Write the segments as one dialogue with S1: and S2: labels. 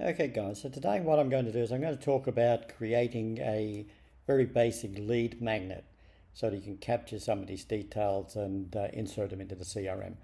S1: Okay guys, so today what I'm going to do is I'm going to talk about creating a very basic lead magnet so that you can capture some of these details and insert them into the CRM.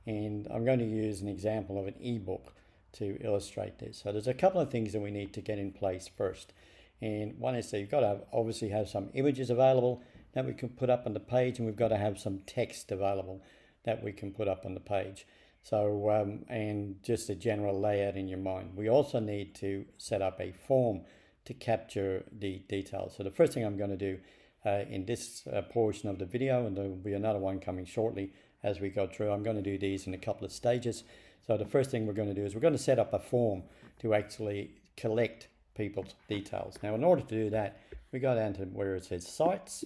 S1: And I'm going to use an example of an ebook to illustrate this. So there's a couple of things that we need to get in place first. And one is that you've got to obviously have some images available that we can put up on the page, and we've got to have some text available that we can put up on the page. So, and just a general layout in your mind. We also need to set up a form to capture the details. So the first thing I'm going to do in this portion of the video, and there will be another one coming shortly as we go through, I'm going to do these in a couple of stages. So the first thing we're going to do is we're going to set up a form to actually collect people's details. Now, in order to do that, we go down to where it says sites,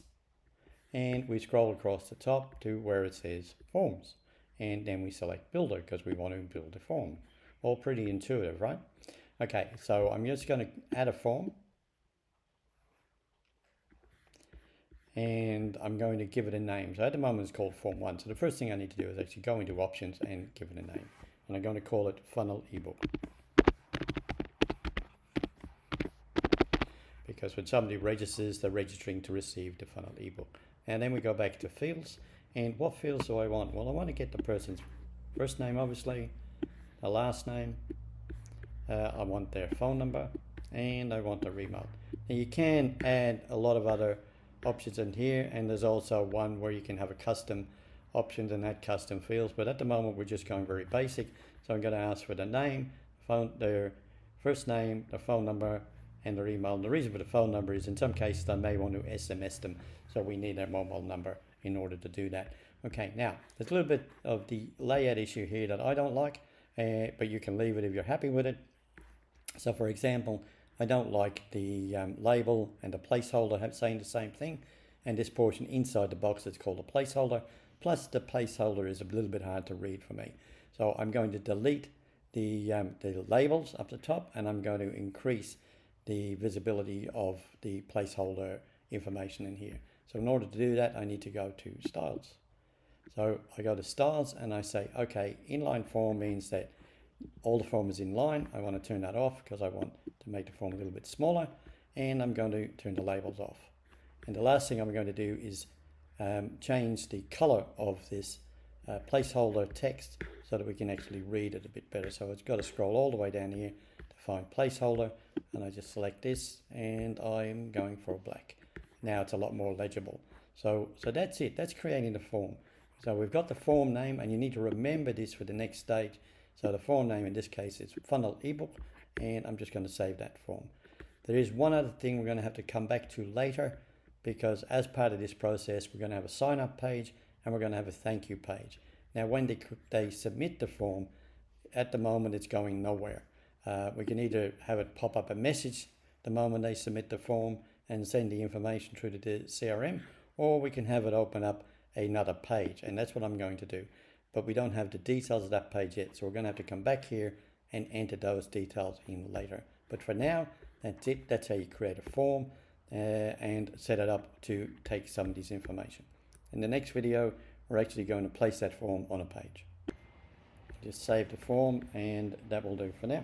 S1: and we scroll across the top to where it says forms. And then we select builder because we want to build a form. All pretty intuitive, right? Okay, so I'm just going to add a form. And I'm going to give it a name. So at the moment it's called form 1. So the first thing I need to do is actually go into options and give it a name. And I'm going to call it funnel ebook. Because when somebody registers, they're registering to receive the funnel ebook. And then we go back to fields. And what fields do I want? Well, I want to get the person's first name, obviously, the last name. I want their phone number, and I want their email. Now you can add a lot of other options in here, and there's also one where you can have a custom options and add custom fields. But at the moment, we're just going very basic. So I'm going to ask for the name, their first name, their phone number, and their email. And the reason for the phone number is in some cases I may want to SMS them, so we need their mobile number in order to do that. Okay, now there's a little bit of the layout issue here that I don't like, but you can leave it if you're happy with it. So for example, I don't like the label and the placeholder saying the same thing, and this portion inside the box is called a placeholder, plus the placeholder is a little bit hard to read for me. So I'm going to delete the labels up the top, and I'm going to increase the visibility of the placeholder information in here. So in order to do that, I need to go to styles. So I go to styles and I say, okay, inline form means that all the form is in line. I want to turn that off because I want to make the form a little bit smaller, and I'm going to turn the labels off. And the last thing I'm going to do is change the color of this placeholder text so that we can actually read it a bit better. So it's got to scroll all the way down here to find placeholder, and I just select this, and I'm going for black. Now it's a lot more legible. So that's it. That's creating the form. So we've got the form name, and you need to remember this for the next stage. So the form name in this case is funnel ebook, and I'm just going to save that form. There is one other thing we're going to have to come back to later, because as part of this process, we're going to have a sign up page and we're going to have a thank you page. Now when they submit the form, at the moment it's going nowhere. We can either have it pop up a message the moment they submit the form and send the information through to the CRM, or we can have it open up another page, and that's what I'm going to do. But we don't have the details of that page yet, so we're going to have to come back here and enter those details in later. But for now, that's it. That's how you create a form and set it up to take somebody's information. In the next video, we're actually going to place that form on a page. Just save the form, and that will do for now.